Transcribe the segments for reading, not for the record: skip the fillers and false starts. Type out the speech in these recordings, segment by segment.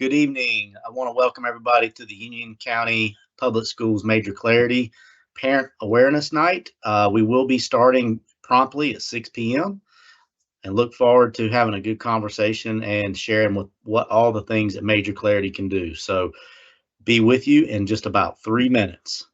Good evening. I want to welcome everybody to the Union County Public Schools Major Clarity Parent Awareness Night. We will be starting promptly at 6 p.m. and look forward to having a good conversation and sharing with what all the things that Major Clarity can do. So be with you in just about 3 minutes.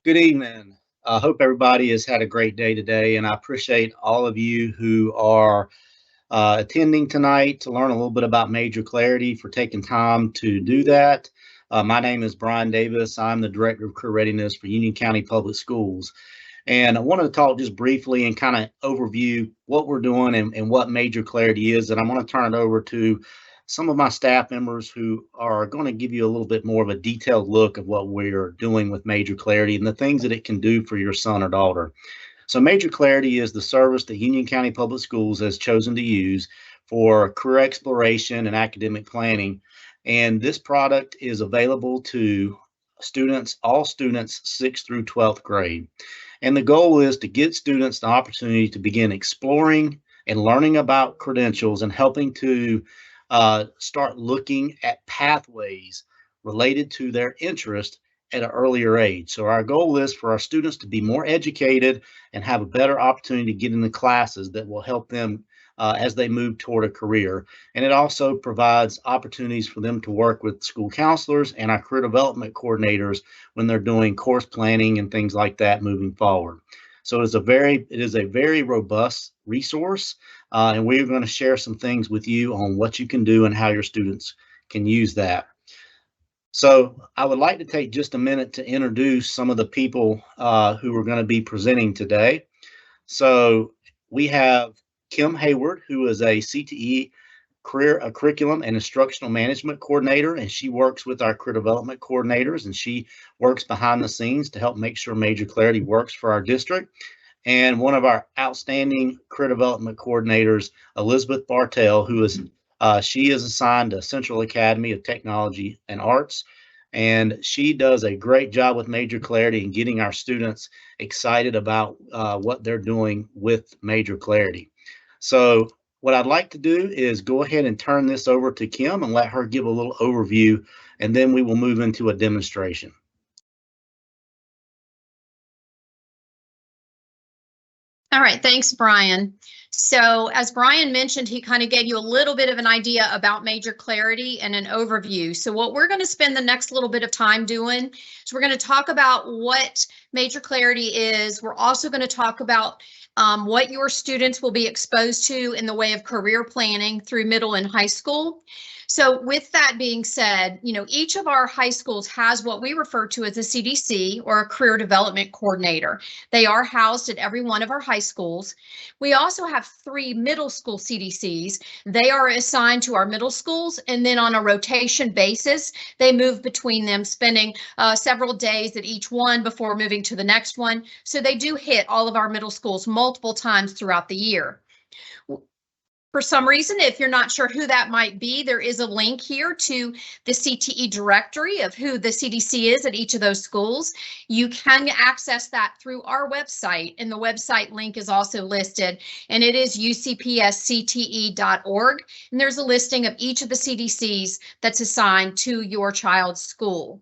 Good evening. I hope everybody has had a great day today, and I appreciate all of you who are attending tonight to learn a little bit about Major Clarity for taking time to do that. My name is Brian Davis. I'm the Director of Career Readiness for Union County Public Schools. And I wanted to talk just briefly and kind of overview what we're doing and what Major Clarity is. And I'm going to turn it over to some of my staff members who are going to give you a little bit more of a detailed look of what we're doing with Major Clarity and the things that it can do for your son or daughter. So Major Clarity is the service that Union County Public Schools has chosen to use for career exploration and academic planning. And this product is available to students, all students 6th through 12th grade. And the goal is to get students the opportunity to begin exploring and learning about credentials and helping to start looking at pathways related to their interest at an earlier age. So our goal is for our students to be more educated and have a better opportunity to get into classes that will help them as they move toward a career. And it also provides opportunities for them to work with school counselors and our career development coordinators when they're doing course planning and things like that moving forward. So it is a very robust resource, and we're going to share some things with you on what you can do and how your students can use that. So I would like to take just a minute to introduce some of the people who are going to be presenting today. So we have Kim Hayward, who is a CTE curriculum and instructional management coordinator, and she works with our career development coordinators, and she works behind the scenes to help make sure Major Clarity works for our district. And one of our outstanding career development coordinators, Elizabeth Bartell, she is assigned to Central Academy of Technology and Arts, and she does a great job with Major Clarity and getting our students excited about what they're doing with Major Clarity. So what I'd like to do is go ahead and turn this over to Kim and let her give a little overview, and then we will move into a demonstration. All right, thanks, Brian. So as Brian mentioned, he kind of gave you a little bit of an idea about Major Clarity and an overview. So what we're going to spend the next little bit of time doing is we're going to talk about what Major Clarity is. We're also going to talk about what your students will be exposed to in the way of career planning through middle and high school. So with that being said, each of our high schools has what we refer to as a CDC, or a career development coordinator. They are housed at every one of our high schools. We also have 3 middle school CDCs. They are assigned to our middle schools, and then on a rotation basis, they move between them, spending several days at each one before moving to the next one. So they do hit all of our middle schools multiple times throughout the year. For some reason, if you're not sure who that might be, there is a link here to the CTE directory of who the CDC is at each of those schools. You can access that through our website, and the website link is also listed, and it is ucpscte.org. And there's a listing of each of the CDCs that's assigned to your child's school.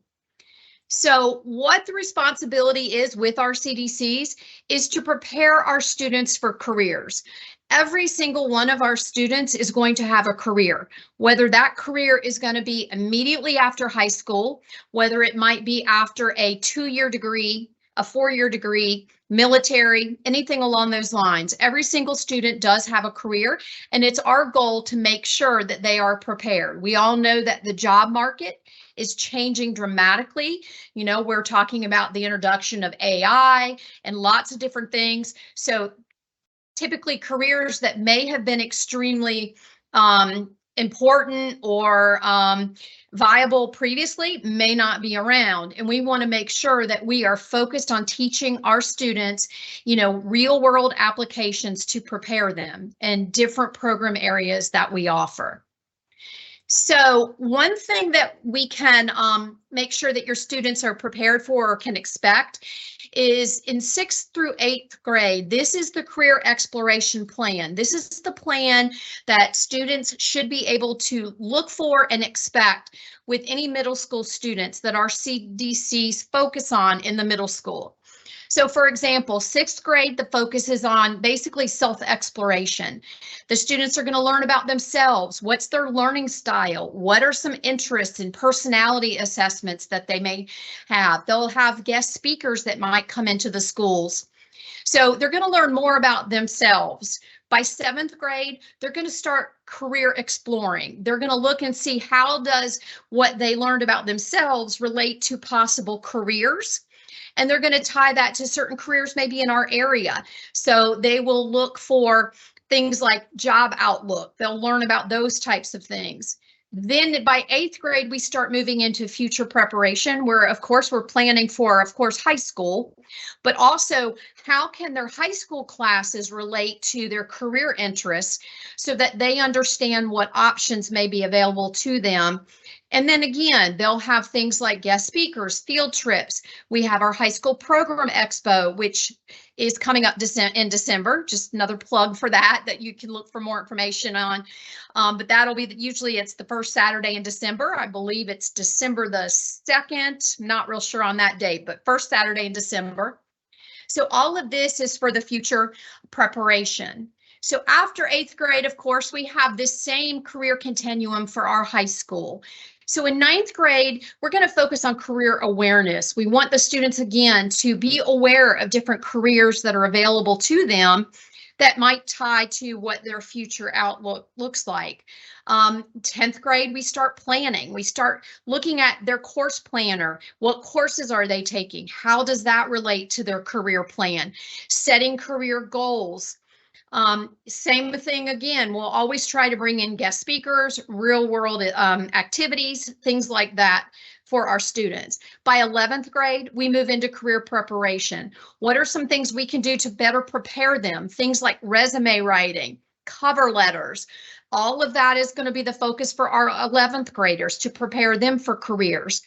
So what the responsibility is with our CDCs is to prepare our students for careers. Every single one of our students is going to have a career, whether that career is going to be immediately after high school, whether it might be after a 2-year degree, a 4-year degree, military, anything along those lines. Every single student does have a career, and it's our goal to make sure that they are prepared. We all know that the job market is changing dramatically. We're talking about the introduction of AI and lots of different things. So typically careers that may have been extremely important or viable previously may not be around. And we want to make sure that we are focused on teaching our students, real world applications to prepare them and different program areas that we offer. So one thing that we can make sure that your students are prepared for or can expect is in 6th through 8th grade, this is the career exploration plan. This is the plan that students should be able to look for and expect with any middle school students that our CDCs focus on in the middle school. So for example, 6th grade, the focus is on basically self-exploration. The students are going to learn about themselves. What's their learning style? What are some interests and personality assessments that they may have? They'll have guest speakers that might come into the schools. So they're going to learn more about themselves. By 7th grade, they're going to start career exploring. They're going to look and see how does what they learned about themselves relate to possible careers. And they're going to tie that to certain careers maybe in our area. So they will look for things like job outlook. They'll learn about those types of things. Then by 8th grade, we start moving into future preparation where, of course, we're planning for, high school, but also how can their high school classes relate to their career interests so that they understand what options may be available to them. And then again, they'll have things like guest speakers, field trips. We have our high school program expo, which is coming up in December. Just another plug for that you can look for more information on. But that'll be usually it's the first Saturday in December. I believe it's December the 2nd. Not real sure on that date, but first Saturday in December. So all of this is for the future preparation. So after 8th grade, of course, we have this same career continuum for our high school. So in 9th grade, we're going to focus on career awareness. We want the students, again, to be aware of different careers that are available to them that might tie to what their future outlook looks like. 10th grade, we start planning. We start looking at their course planner. What courses are they taking? How does that relate to their career plan? Setting career goals. Same thing again, we'll always try to bring in guest speakers, real world activities, things like that for our students. By 11th grade, we move into career preparation. What are some things we can do to better prepare them? Things like resume writing, cover letters. All of that is going to be the focus for our 11th graders to prepare them for careers.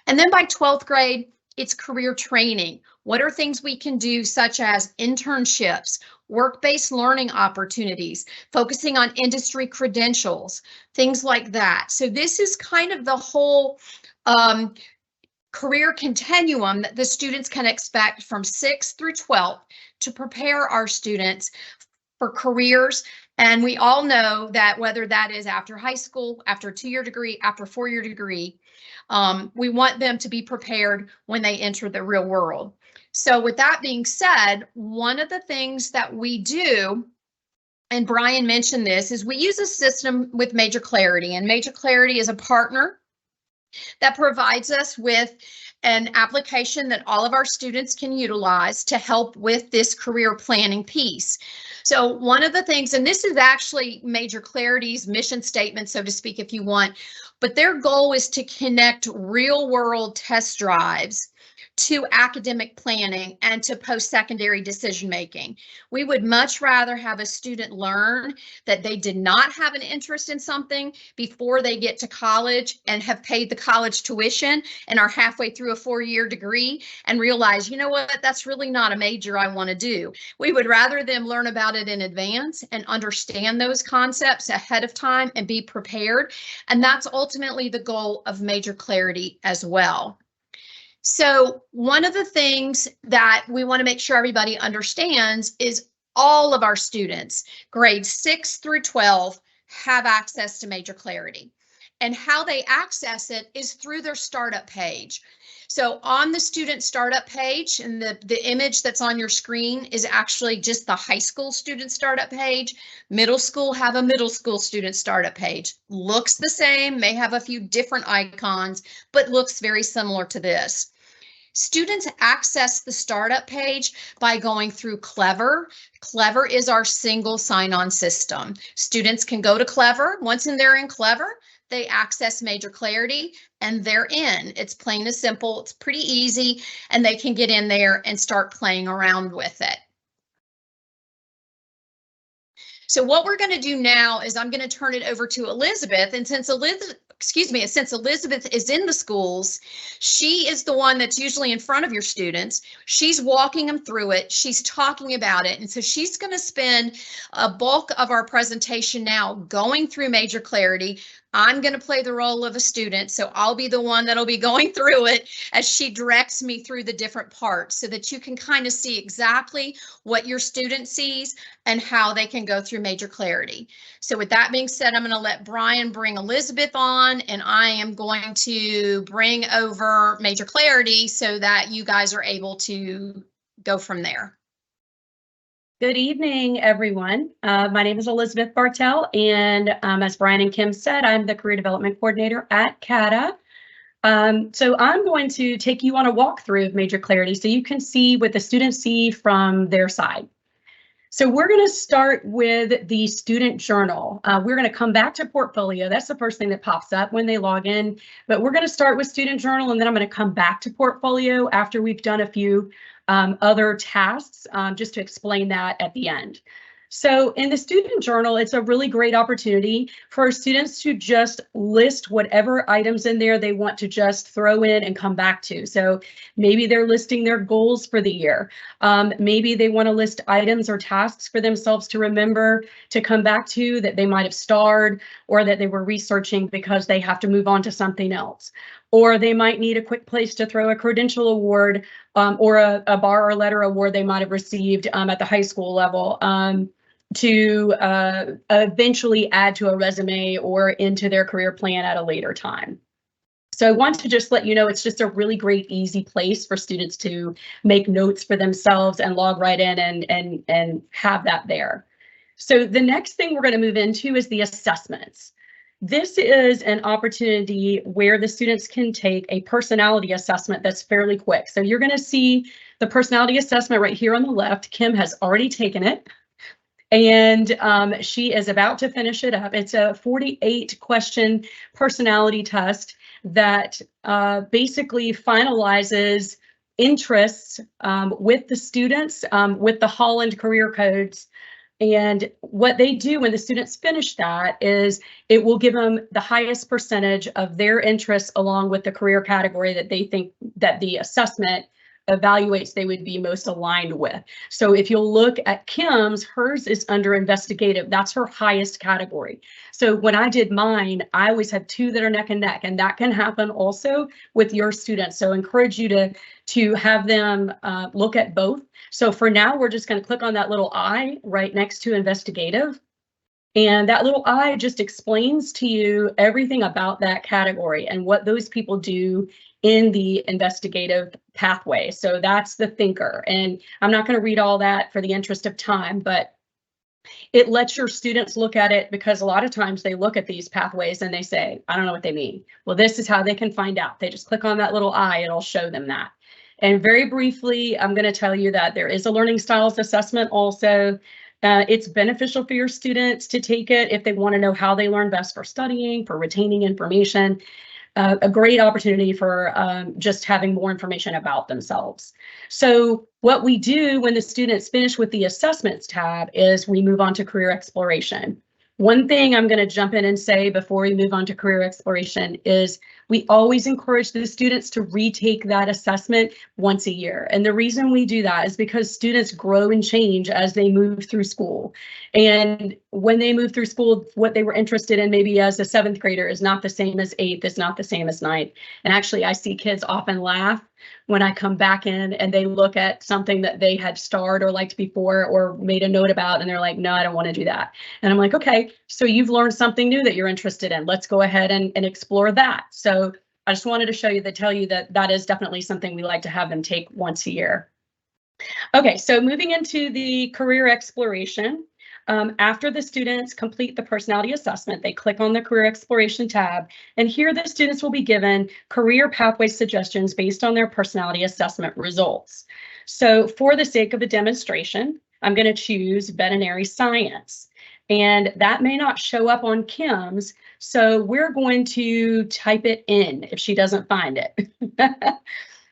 And then by 12th grade, it's career training. What are things we can do, such as internships, work-based learning opportunities, focusing on industry credentials, things like that. So this is kind of the whole career continuum that the students can expect from 6th through 12th to prepare our students for careers. And we all know that whether that is after high school, after a 2-year degree, after a 4-year degree, we want them to be prepared when they enter the real world. So with that being said, one of the things that we do, and Brian mentioned this, is we use a system with Major Clarity, and Major Clarity is a partner that provides us with an application that all of our students can utilize to help with this career planning piece. So one of the things, and this is actually Major Clarity's mission statement, so to speak, if you want, but their goal is to connect real world test drives to academic planning and to post-secondary decision making. We would much rather have a student learn that they did not have an interest in something before they get to college and have paid the college tuition and are halfway through a 4-year degree and realize, you know what, that's really not a major I want to do. We would rather them learn about it in advance and understand those concepts ahead of time and be prepared. And that's ultimately the goal of Major Clarity as well. So one of the things that we want to make sure everybody understands is all of our students, grades 6 through 12, have access to Major Clarity. And how they access it is through their startup page. So on the student startup page, and the image that's on your screen is actually just the high school student startup page. Middle school have a middle school student startup page. Looks the same, may have a few different icons, but looks very similar to this. Students access the startup page by going through Clever. Clever is our single sign-on system. Students can go to Clever. Once they're in Clever, they access Major Clarity and they're in. It's plain and simple. It's pretty easy, and they can get in there and start playing around with it. So what we're going to do now is I'm going to turn it over to Elizabeth, and since Elizabeth is in the schools, she is the one that's usually in front of your students. She's walking them through it. She's talking about it. And so she's going to spend a bulk of our presentation now going through Major Clarity. I'm going to play the role of a student, so I'll be the one that'll be going through it as she directs me through the different parts so that you can kind of see exactly what your student sees and how they can go through Major Clarity. So with that being said, I'm going to let Brian bring Elizabeth on, and I am going to bring over Major Clarity so that you guys are able to go from there. Good evening, everyone. My name is Elizabeth Bartell, and as Brian and Kim said, I'm the Career Development Coordinator at CADA. So I'm going to take you on a walkthrough of Major Clarity so you can see what the students see from their side. So we're going to start with the student journal. We're going to come back to portfolio. That's the first thing that pops up when they log in, but we're going to start with student journal, and then I'm going to come back to portfolio after we've done a few other tasks, just to explain that at the end. So in the student journal, it's a really great opportunity for students to just list whatever items in there they want to just throw in and come back to. So maybe they're listing their goals for the year. Maybe they want to list items or tasks for themselves to remember to come back to that they might have starred or that they were researching because they have to move on to something else. Or they might need a quick place to throw a credential award or a bar or letter award they might have received at the high school level to eventually add to a resume or into their career plan at a later time. So I want to just let you know it's just a really great, easy place for students to make notes for themselves and log right in and have that there. So the next thing we're going to move into is the assessments. This is an opportunity where the students can take a personality assessment that's fairly quick. So you're going to see the personality assessment right here on the left. Kim has already taken it. And she is about to finish it up. It's a 48-question personality test that basically finalizes interests with the students with the Holland career codes. And what they do when the students finish that is it will give them the highest percentage of their interests along with the career category that they think that the assessment evaluates they would be most aligned with. So if you'll look at Kim's, hers is under investigative. That's her highest category. So when I did mine, I always had two that are neck and neck, and that can happen also with your students. So I encourage you to have them look at both. So for now, we're just going to click on that little I right next to investigative. And that little I just explains to you everything about that category and what those people do in the investigative pathway. So that's the thinker. And I'm not going to read all that for the interest of time, but it lets your students look at it because a lot of times they look at these pathways and they say, I don't know what they mean. Well, this is how they can find out. They just click on that little I, it'll show them that. And very briefly, I'm going to tell you that there is a learning styles assessment also. It's beneficial for your students to take it if they want to know how they learn best for studying, for retaining information. A great opportunity for just having more information about themselves. So what we do when the students finish with the assessments tab is we move on to career exploration. One thing I'm going to jump in and say before we move on to career exploration is we always encourage the students to retake that assessment once a year. And the reason we do that is because students grow and change as they move through school. And when they move through school, what they were interested in maybe as a 7th grader is not the same as 8th, is not the same as 9th. And actually, I see kids often laugh when I come back in and they look at something that they had starred or liked before or made a note about, and they're like, no, I don't want to do that. And I'm like, okay, so you've learned something new that you're interested in. Let's go ahead and explore that. So I just wanted to tell you that that is definitely something we like to have them take once a year. Okay, so moving into the career exploration. After the students complete the personality assessment, they click on the career exploration tab, and here the students will be given career pathway suggestions based on their personality assessment results. So for the sake of the demonstration, I'm going to choose veterinary science, and that may not show up on Kim's, so we're going to type it in if she doesn't find it.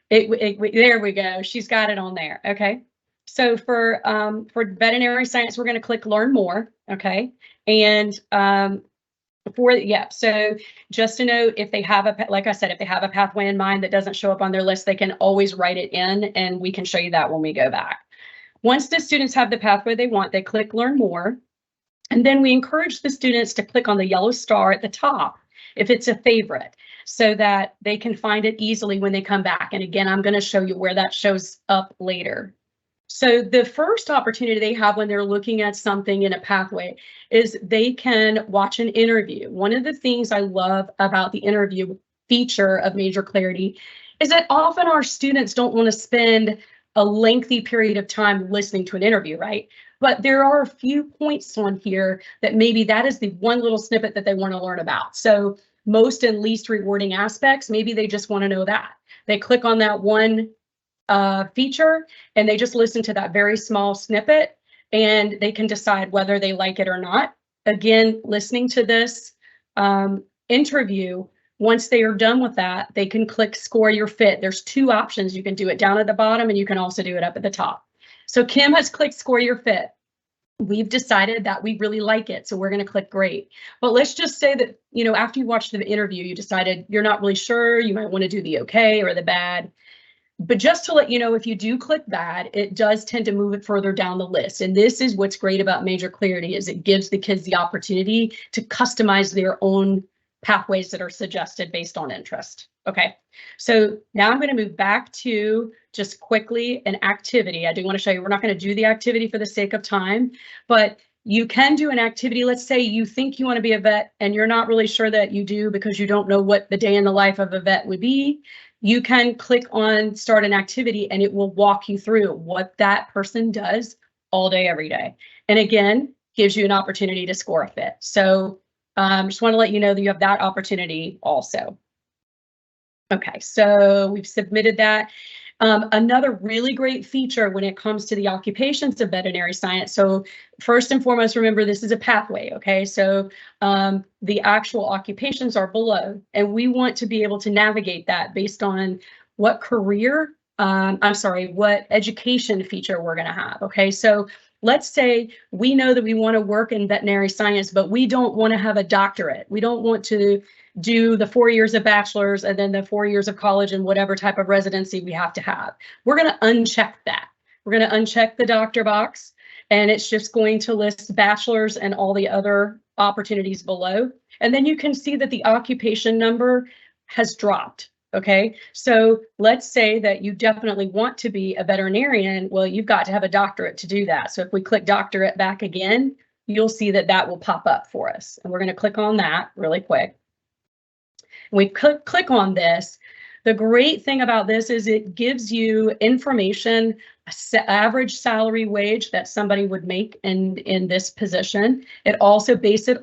There we go. She's got it on there. Okay. So for veterinary science, we're going to click learn more. Okay. And so just a note, if they have like I said, if they have a pathway in mind that doesn't show up on their list, they can always write it in and we can show you that when we go back. Once the students have the pathway they want, they click learn more. And then we encourage the students to click on the yellow star at the top if it's a favorite, so that they can find it easily when they come back. And again, I'm going to show you where that shows up later. So the first opportunity they have when they're looking at something in a pathway is they can watch an interview. One of the things I love about the interview feature of Major Clarity is that often our students don't want to spend a lengthy period of time listening to an interview, right? But there are a few points on here that maybe that is the one little snippet that they want to learn about. So most and least rewarding aspects, maybe they just want to know that. They click on that one feature and they just listen to that very small snippet and they can decide whether they like it or not. Again, listening to this interview, once they are done with that, they can click score your fit. There's 2 options. You can do it down at the bottom and you can also do it up at the top. So Kim has clicked score your fit. We've decided that we really like it, so we're going to click great. But let's just say that, you know, after you watched the interview, you decided you're not really sure, you might want to do the okay or the bad. But just to let you know, if you do click bad, it does tend to move it further down the list. And this is what's great about Major Clarity, is it gives the kids the opportunity to customize their own pathways that are suggested based on interest. Okay, so now I'm going to move back to just quickly an activity. I do want to show you, we're not going to do the activity for the sake of time, but you can do an activity. Let's say you think you want to be a vet and you're not really sure that you do because you don't know what the day in the life of a vet would be. You can click on start an activity and it will walk you through what that person does all day, every day. And again, gives you an opportunity to score a fit. So just want to let you know that you have that opportunity also. Okay, so we've submitted that. Another really great feature when it comes to the occupations of veterinary science. So first and foremost, remember this is a pathway, okay? So the actual occupations are below, and we want to be able to navigate that based on what career, what education feature we're gonna have, okay? So let's say we know that we want to work in veterinary science, but we don't want to have a doctorate. We don't want to do the 4 years of bachelor's and then the 4 years of college and whatever type of residency we have to have. We're going to uncheck that. We're going to uncheck the doctor box, and it's just going to list bachelor's and all the other opportunities below. And then you can see that the occupation number has dropped. Okay, so let's say that you definitely want to be a veterinarian. Well, you've got to have a doctorate to do that. So if we click doctorate back again, you'll see that that will pop up for us. And we're going to click on that really quick. We click on this. The great thing about this is it gives you information, average salary wage that somebody would make in this position. It also bases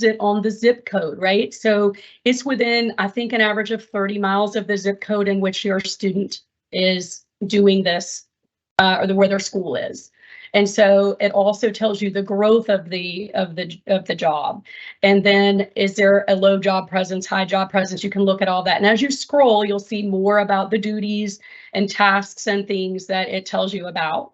it on the zip code, right? So it's within, I think, an average of 30 miles of the zip code in which your student is doing this, or where their school is. And so it also tells you the growth of the job. And then is there a low job presence, high job presence? You can look at all that. And as you scroll, you'll see more about the duties and tasks and things that it tells you about.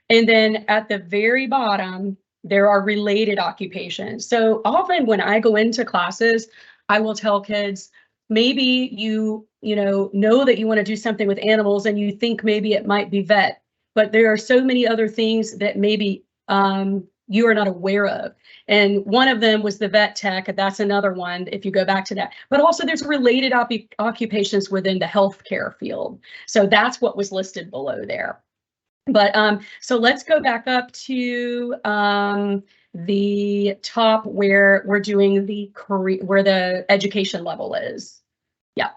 And then at the very bottom, there are related occupations. So often when I go into classes, I will tell kids, maybe you know that you want to do something with animals and you think maybe it might be vet. But there are so many other things that maybe you are not aware of. And one of them was the vet tech. That's another one if you go back to that. But also there's related occupations within the healthcare field. So that's what was listed below there. But so let's go back up to the top where we're doing the career, where the education level is. Yeah.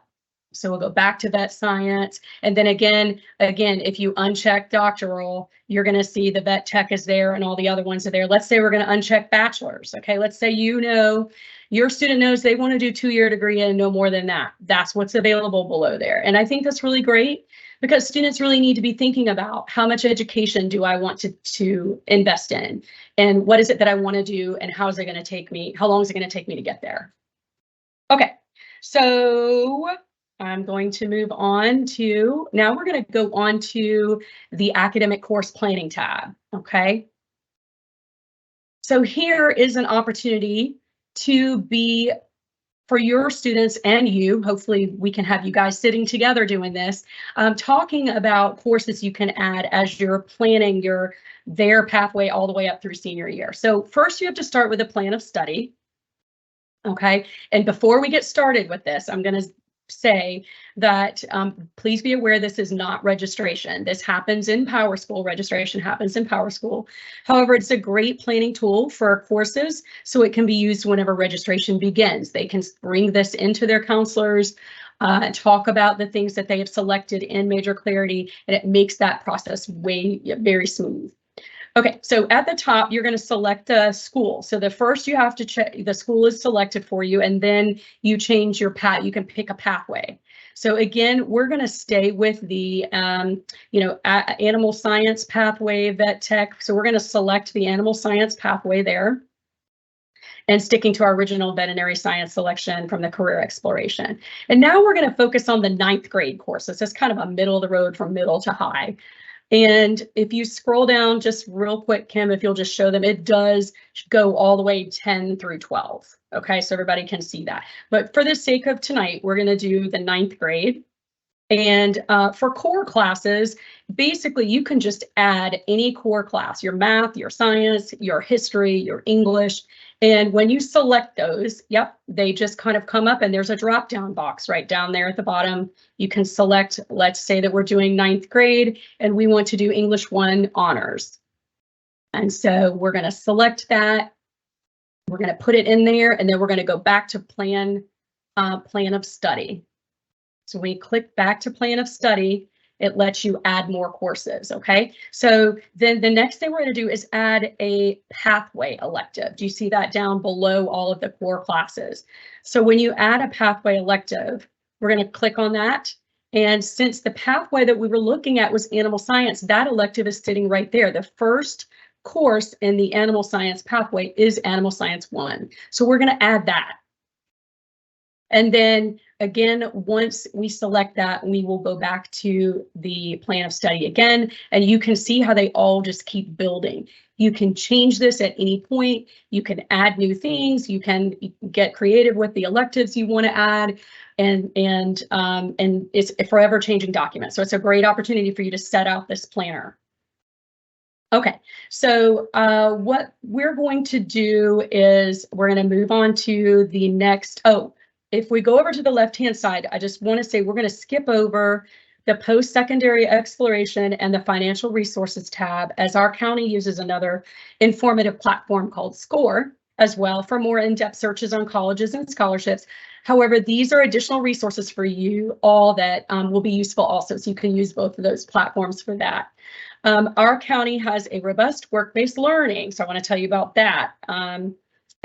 So we'll go back to vet science. And then again, if you uncheck doctoral, you're going to see the vet tech is there and all the other ones are there. Let's say we're going to uncheck bachelor's. Okay, let's say your student knows they want to do 2-year degree and no more than that. That's what's available below there. And I think that's really great because students really need to be thinking about how much education do I want to invest in, and what is it that I want to do, and how is it going to take me? How long is it going to take me to get there? Okay, so I'm going to move on to, now we're going to go on to the academic course planning tab, okay? So here is an opportunity to be, for your students and you, hopefully we can have you guys sitting together doing this, talking about courses you can add as you're planning their pathway all the way up through senior year. So first you have to start with a plan of study, okay? And before we get started with this, I'm going to say that please be aware this is not registration. This happens in PowerSchool. Registration happens in PowerSchool. However, it's a great planning tool for courses, so it can be used whenever registration begins. They can bring this into their counselors, talk about the things that they have selected in Major Clarity, and it makes that process very smooth. Okay, so at the top, you're going to select a school. So the first you have to check, the school is selected for you, and then you change your path. You can pick a pathway. So again, we're going to stay with the, animal science pathway, vet tech. So we're going to select the animal science pathway there, and sticking to our original veterinary science selection from the career exploration. And now we're going to focus on the 9th grade courses. It's kind of a middle of the road from middle to high. And if you scroll down just real quick, Kim, if you'll just show them, it does go all the way 10 through 12. Okay, so everybody can see that. But for the sake of tonight, we're going to do the 9th grade. And for core classes, basically you can just add any core class, your math, your science, your history, your English. And when you select those, yep, they just kind of come up and there's a drop down box right down there at the bottom. You can select, let's say that we're doing 9th grade and we want to do English 1 honors. And so we're going to select that. We're going to put it in there, and then we're going to go back to plan of study. So when you click back to plan of study, it lets you add more courses, okay? So then the next thing we're going to do is add a pathway elective. Do you see that down below all of the core classes? So when you add a pathway elective, we're going to click on that, And since the pathway that we were looking at was animal science, that elective is sitting right there. The first course in the animal science pathway is Animal Science 1. So we're going to add that. And then again, once we select that, we will go back to the plan of study again, and you can see how they all just keep building. You can change this at any point. You can add new things. You can get creative with the electives you want to add, and it's a forever changing document. So it's a great opportunity for you to set out this planner. Okay, so what we're going to do is we're going to move on to the next. Oh, if we go over to the left-hand side, I just want to say we're going to skip over the post-secondary exploration and the financial resources tab, as our county uses another informative platform called SCORE as well for more in-depth searches on colleges and scholarships. However, these are additional resources for you all that will be useful also, so you can use both of those platforms for that. Our county has a robust work-based learning, so I want to tell you about that.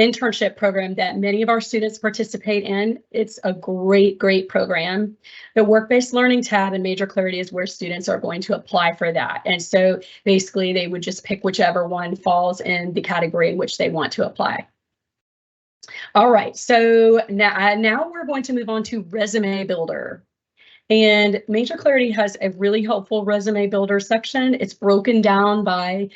Internship program that many of our students participate in. It's a great program. The work-based learning tab in Major Clarity is where students are going to apply for that. And so basically they would just pick whichever one falls in the category in which they want to apply. All right, so now we're going to move on to Resume Builder. And Major Clarity has a really helpful resume builder section. It's broken down by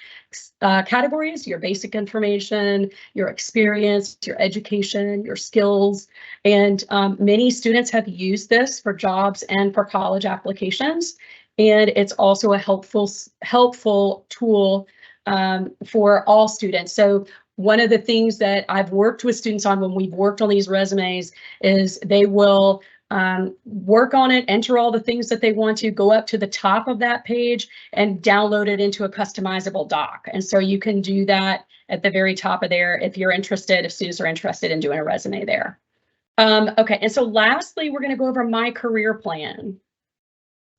categories: your basic information, your experience, your education, your skills. And many students have used this for jobs and for college applications. And it's also a helpful tool for all students. So one of the things that I've worked with students on when we've worked on these resumes is they will work on it, enter all the things that they want to, go up to the top of that page and download it into a customizable doc. And so you can do that at the very top of there if you're interested, if students are interested in doing a resume there. Okay, and so lastly, we're going to go over My Career Plan.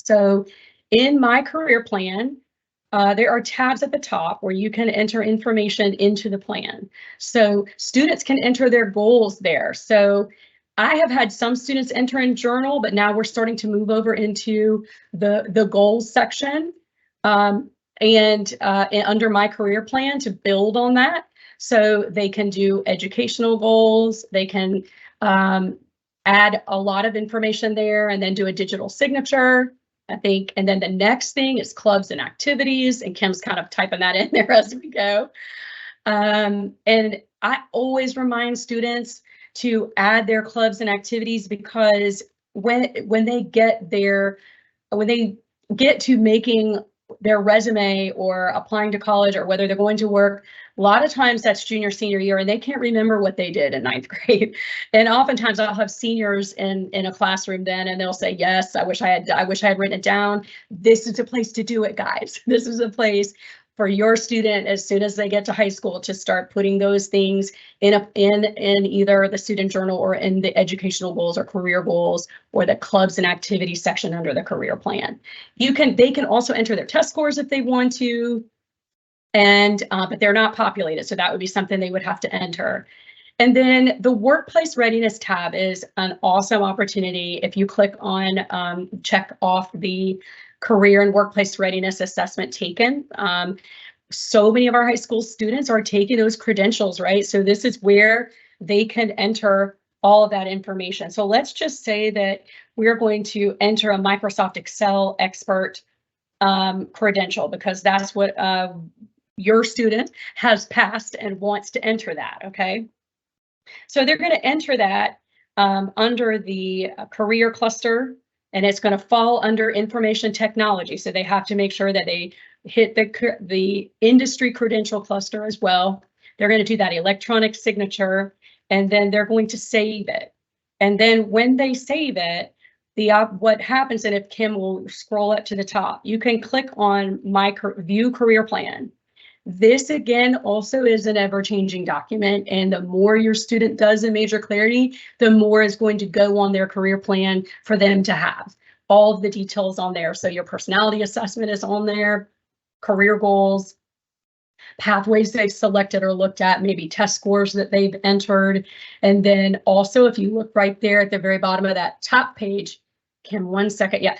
So in My Career Plan, there are tabs at the top where you can enter information into the plan. So students can enter their goals there. So I have had some students enter in journal, but now we're starting to move over into the goals section and under My Career Plan to build on that. So they can do educational goals, they can add a lot of information there and then do a digital signature, I think. And then the next thing is clubs and activities, and Kim's kind of typing that in there as we go. And I always remind students to add their clubs and activities, because when they get to making their resume or applying to college or whether they're going to work, a lot of times that's junior, senior year, and they can't remember what they did in 9th grade. And oftentimes I'll have seniors in a classroom then, and they'll say, yes, I wish I had written it down. This is a place to do it, guys. This is a place for your student as soon as they get to high school to start putting those things in either the student journal or in the educational goals or career goals or the clubs and activities section under the career plan. They can also enter their test scores if they want to, and but they're not populated, so that would be something they would have to enter. And then the workplace readiness tab is an awesome opportunity. If you click on check off the career and workplace readiness assessment taken. So many of our high school students are taking those credentials, right? So this is where they can enter all of that information. So let's just say that we're going to enter a Microsoft Excel expert credential, because that's what your student has passed and wants to enter that, okay? So they're going to enter that under the career cluster, and it's going to fall under information technology. So they have to make sure that they hit the industry credential cluster as well. They're going to do that electronic signature, and then they're going to save it. And then when they save it, what happens, and if Kim will scroll up to the top, you can click on My View Career Plan. This again also is an ever-changing document, and the more your student does in Major Clarity, the more is going to go on their career plan for them to have all of the details on there. So your personality assessment is on there, career goals, pathways they've selected or looked at, maybe test scores that they've entered. And then also, if you look right there at the very bottom of that top page, Kim, 1 second. Yeah,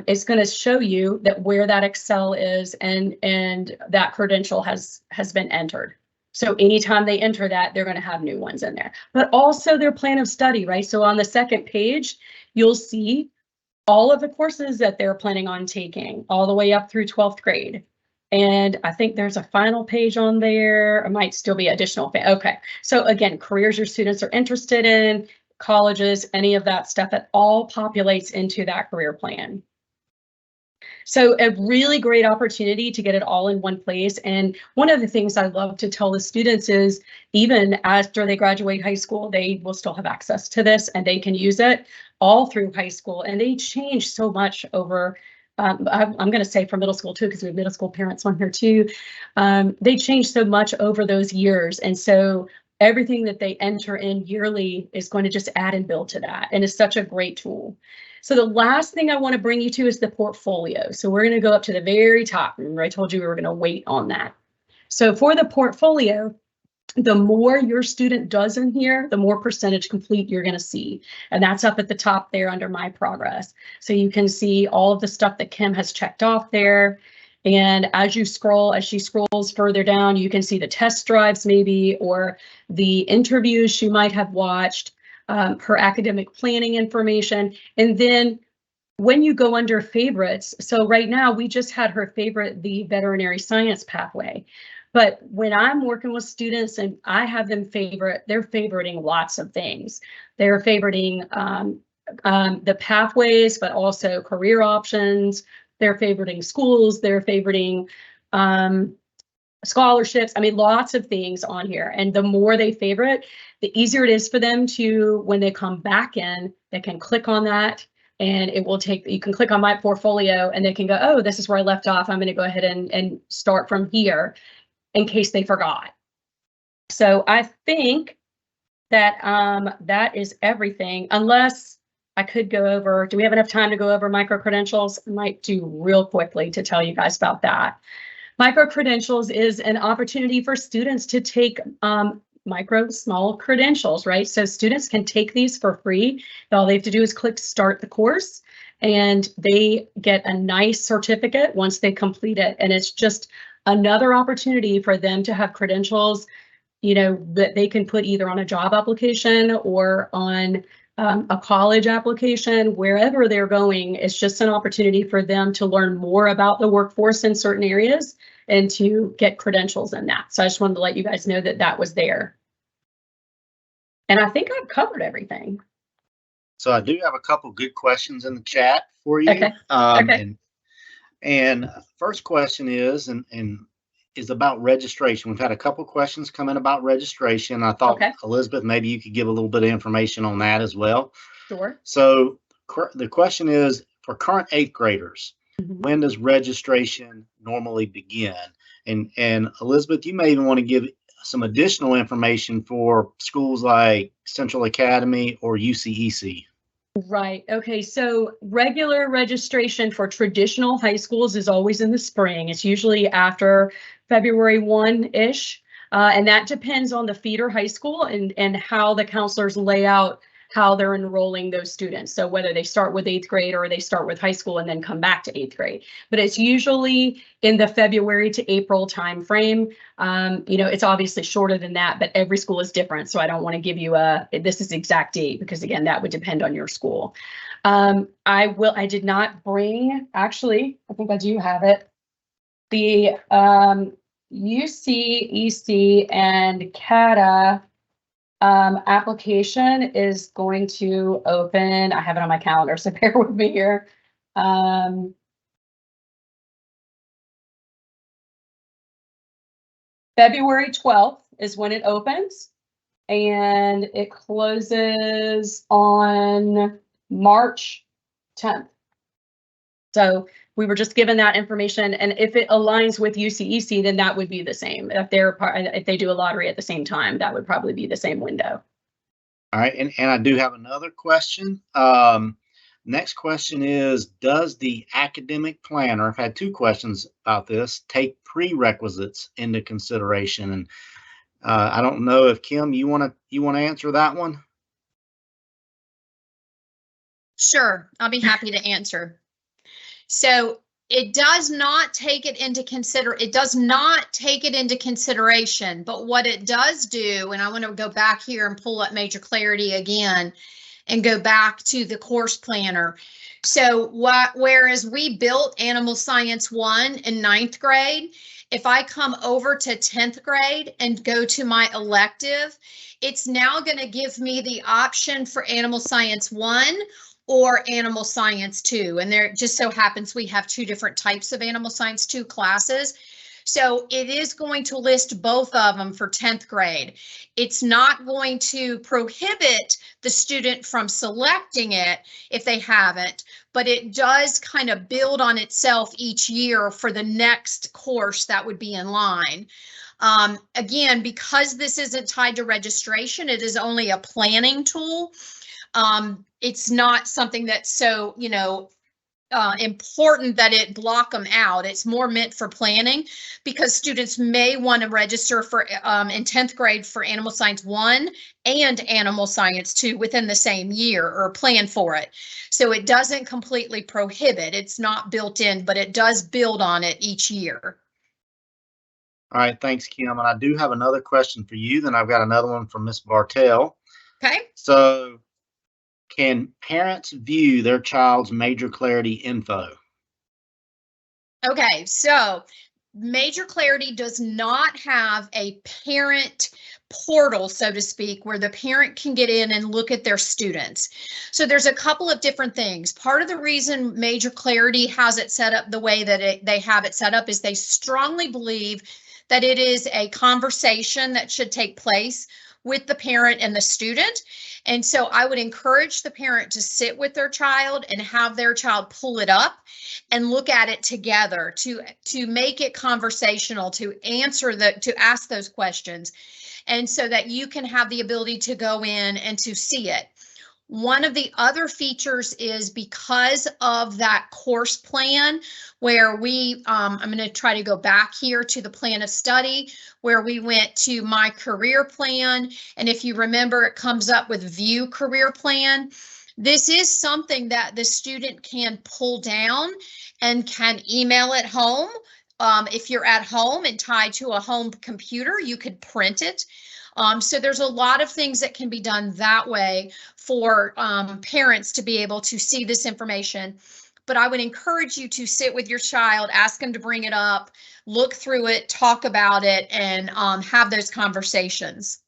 it's going to show you that where that Excel is and that credential has been entered. So anytime they enter that, they're going to have new ones in there, but also their plan of study, right? So on the second page, you'll see all of the courses that they're planning on taking all the way up through 12th grade. And I think there's a final page on there. It might still be additional. Okay. So again, careers your students are interested in, colleges, any of that stuff, that all populates into that career plan. So a really great opportunity to get it all in one place. And one of the things I love to tell the students is even after they graduate high school, they will still have access to this and they can use it all through high school. And they change so much over, I'm going to say for middle school too, because we have middle school parents on here too. They change so much over those years. And so everything that they enter in yearly is going to just add and build to that. And it's such a great tool. So the last thing I want to bring you to is the portfolio. So we're going to go up to the very top. Remember, I told you we were going to wait on that. So for the portfolio, the more your student does in here, the more percentage complete you're going to see. And that's up at the top there under my progress. So you can see all of the stuff that Kim has checked off there. And as you scroll, as she scrolls further down, you can see the test drives maybe, or the interviews she might have watched, her academic planning information. And then when you go under favorites, so right now we just had her favorite the veterinary science pathway. But when I'm working with students and I have them favorite, they're favoriting lots of things. They're favoriting the pathways, but also career options. They're favoriting schools, they're favoriting scholarships. I mean, lots of things on here. And the more they favorite, the easier it is for them to, when they come back in, they can click on that and it will take, you can click on my portfolio and they can go, oh, this is where I left off. I'm going to go ahead and start from here in case they forgot. So I think that that is everything, unless I could go over, do we have enough time to go over micro-credentials? I might do real quickly to tell you guys about that. Micro-credentials is an opportunity for students to take small credentials, right? So students can take these for free. All they have to do is click start the course and they get a nice certificate once they complete it. And it's just another opportunity for them to have credentials, you know, that they can put either on a job application or on a college application, wherever they're going. It's just an opportunity for them to learn more about the workforce in certain areas and to get credentials in that. So I just wanted to let you guys know that that was there. And I think I've covered everything. So I do have a couple good questions in the chat for you. Okay. Okay. And first question is, is about registration. We've had a couple questions come in about registration. I thought, okay, Elizabeth, maybe you could give a little bit of information on that as well. Sure. So the question is, for current 8th graders, when does registration normally begin? And Elizabeth, you may even want to give some additional information for schools like Central Academy or UCEC. Right. Okay. So regular registration for traditional high schools is always in the spring. It's usually after February 1-ish. And that depends on the feeder high school and how the counselors lay out how they're enrolling those students. So whether they start with 8th grade or they start with high school and then come back to 8th grade. But it's usually in the February to April timeframe. You know, it's obviously shorter than that, but every school is different. So I don't want to give you this is the exact date, because again, that would depend on your school. I did not bring, actually, I think I do have it. The UCEC and CATA application is going to open. I have it on my calendar, so bear with me here. February 12th is when it opens, and it closes on March 10th. So we were just given that information, and if it aligns with UCEC, then that would be the same. If they do a lottery at the same time, that would probably be the same window. All right, and I do have another question. Next question is, does the academic planner, I've had 2 questions about this, take prerequisites into consideration? And I don't know if Kim, you want to answer that one? Sure, I'll be happy to answer. So it does not take it into consideration, but what it does do, and I want to go back here and pull up Major Clarity again and go back to the course planner. So whereas we built Animal Science 1 in 9th grade, if I come over to 10th grade and go to my elective, it's now going to give me the option for Animal Science 1 or Animal Science 2. And there just so happens we have 2 different types of Animal Science 2 classes. So it is going to list both of them for 10th grade. It's not going to prohibit the student from selecting it if they haven't, but it does kind of build on itself each year for the next course that would be in line. Again, because this isn't tied to registration, it is only a planning tool. It's not something that's so, important that it block them out. It's more meant for planning because students may want to register for in 10th grade for Animal Science 1 and Animal Science 2 within the same year or plan for it. So it doesn't completely prohibit. It's not built in, but it does build on it each year. All right, thanks, Kim. And I do have another question for you. Then I've got another one from Ms. Bartell. Okay. So, can parents view their child's Major Clarity info? Okay, so Major Clarity does not have a parent portal, so to speak, where the parent can get in and look at their students. So there's a couple of different things. Part of the reason Major Clarity has it set up the way that they have it set up is they strongly believe that it is a conversation that should take place with the parent and the student. And so I would encourage the parent to sit with their child and have their child pull it up and look at it together to make it conversational, to ask those questions. And so that you can have the ability to go in and to see it. One of the other features is because of that course plan where I'm going to try to go back here to the plan of study where we went to my career plan. And if you remember, it comes up with view career plan. This is something that the student can pull down and can email it home. If you're at home and tied to a home computer, you could print it. So there's a lot of things that can be done that way for parents to be able to see this information. But I would encourage you to sit with your child, ask them to bring it up, look through it, talk about it, and have those conversations.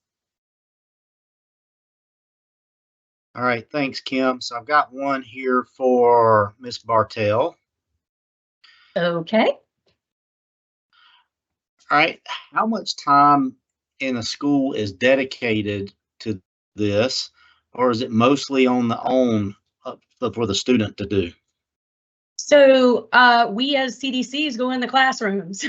All right, thanks, Kim. So I've got one here for Ms. Bartell. Okay. All right, how much time in a school is dedicated to this, or is it mostly on the own for the student to do? So we as CDCs go in the classrooms.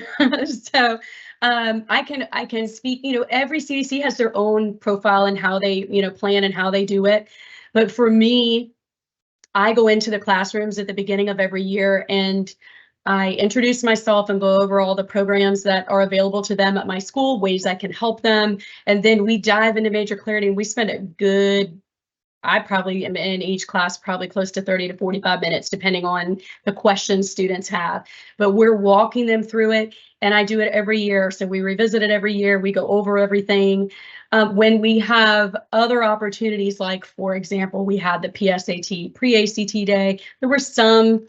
So I can speak, every CDC has their own profile and how they, plan and how they do it. But for me, I go into the classrooms at the beginning of every year and I introduce myself and go over all the programs that are available to them at my school, ways I can help them. And then we dive into Major Clarity and we spend a good, I probably am in each class probably close to 30 to 45 minutes, depending on the questions students have. But we're walking them through it and I do it every year. So we revisit it every year. We go over everything. When we have other opportunities, like, for example, we had the PSAT, pre-ACT day, there were some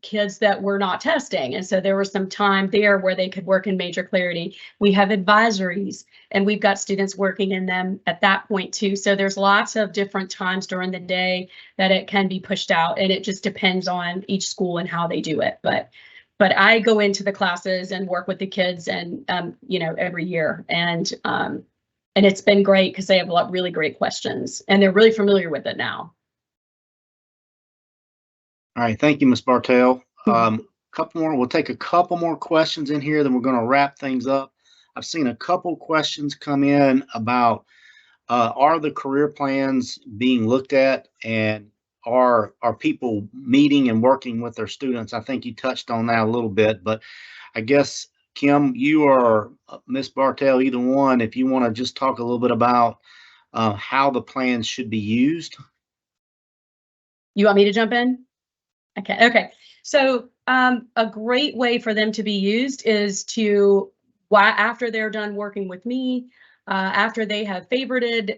kids that were not testing. And so there was some time there where they could work in Major Clarity. We have advisories and we've got students working in them at that point too. So there's lots of different times during the day that it can be pushed out and it just depends on each school and how they do it. But I go into the classes and work with the kids and, every year and it's been great because they have a lot of really great questions and they're really familiar with it now. All right, thank you, Ms. Bartell. Couple more. We'll take a couple more questions in here, then we're going to wrap things up. I've seen a couple questions come in about are the career plans being looked at and are people meeting and working with their students? I think you touched on that a little bit, but I guess, Kim, you or Ms. Bartell, either one, if you want to just talk a little bit about how the plans should be used. You want me to jump in? Okay. So a great way for them to be used is to, after they're done working with me, after they have favorited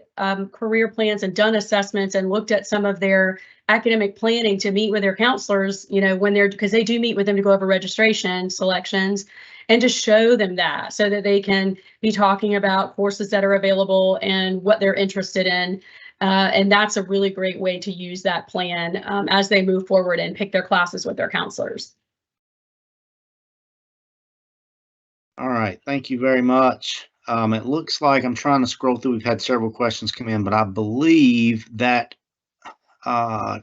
career plans and done assessments and looked at some of their academic planning, to meet with their counselors, when because they do meet with them to go over registration selections, and to show them that so that they can be talking about courses that are available and what they're interested in. And that's a really great way to use that plan as they move forward and pick their classes with their counselors. All right, thank you very much. It looks like I'm trying to scroll through. We've had several questions come in, but I believe that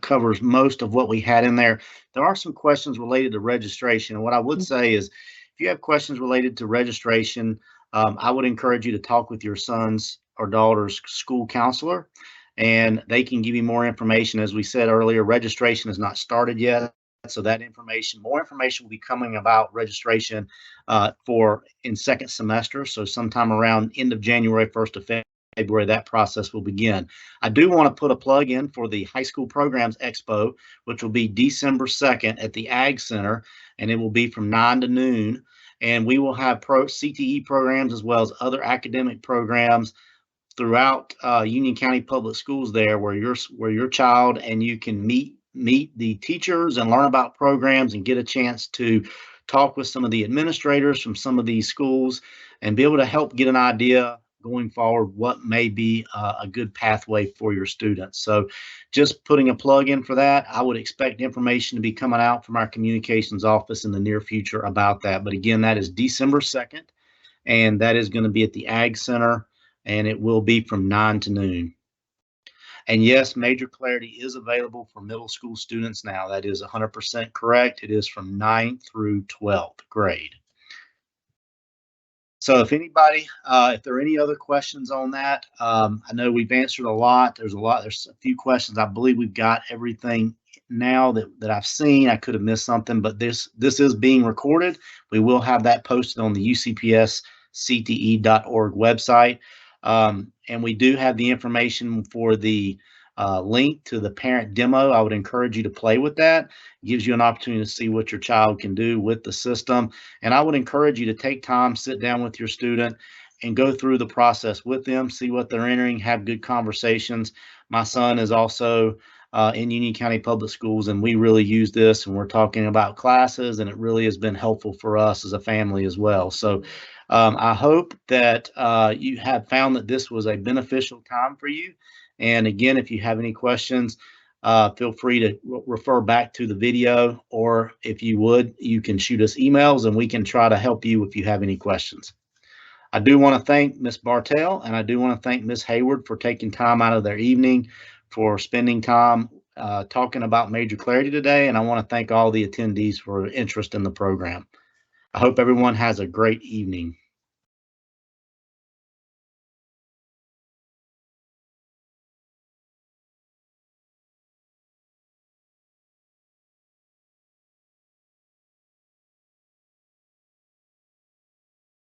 covers most of what we had in there. There are some questions related to registration. And what I would say is, if you have questions related to registration, I would encourage you to talk with your son's or daughter's school counselor, and they can give you more information. As we said earlier, registration is not started yet. So that more information will be coming about registration in second semester. So sometime around end of January, 1st of February, that process will begin. I do want to put a plug in for the High School Programs Expo, which will be December 2nd at the Ag Center, and it will be from 9 to noon. And we will have CTE programs as well as other academic programs throughout Union County Public Schools there, where your child and you can meet the teachers and learn about programs and get a chance to talk with some of the administrators from some of these schools and be able to help get an idea going forward what may be a good pathway for your students. So just putting a plug in for that. I would expect information to be coming out from our communications office in the near future about that. But again, that is December 2nd, and that is going to be at the Ag Center, and it will be from 9 to noon. And yes, Major Clarity is available for middle school students now. That is 100% correct. It is from 9th through 12th grade. So if anybody, if there are any other questions on that, I know we've answered a lot. There's a few questions. I believe we've got everything now that I've seen. I could have missed something, but this is being recorded. We will have that posted on the UCPSCTE.org website. And we do have the information for the link to the parent demo. I would encourage you to play with that. It gives you an opportunity to see what your child can do with the system. And I would encourage you to take time, sit down with your student and go through the process with them, see what they're entering, have good conversations. My son is also in Union County Public Schools, and we really use this, and we're talking about classes, and it really has been helpful for us as a family as well. So I hope that you have found that this was a beneficial time for you. And again, if you have any questions, feel free to refer back to the video, or if you would, you can shoot us emails and we can try to help you if you have any questions. I do want to thank Ms. Bartell, and I do want to thank Ms. Hayward for taking time out of their evening for spending time talking about Major Clarity today. And I want to thank all the attendees for interest in the program. I hope everyone has a great evening.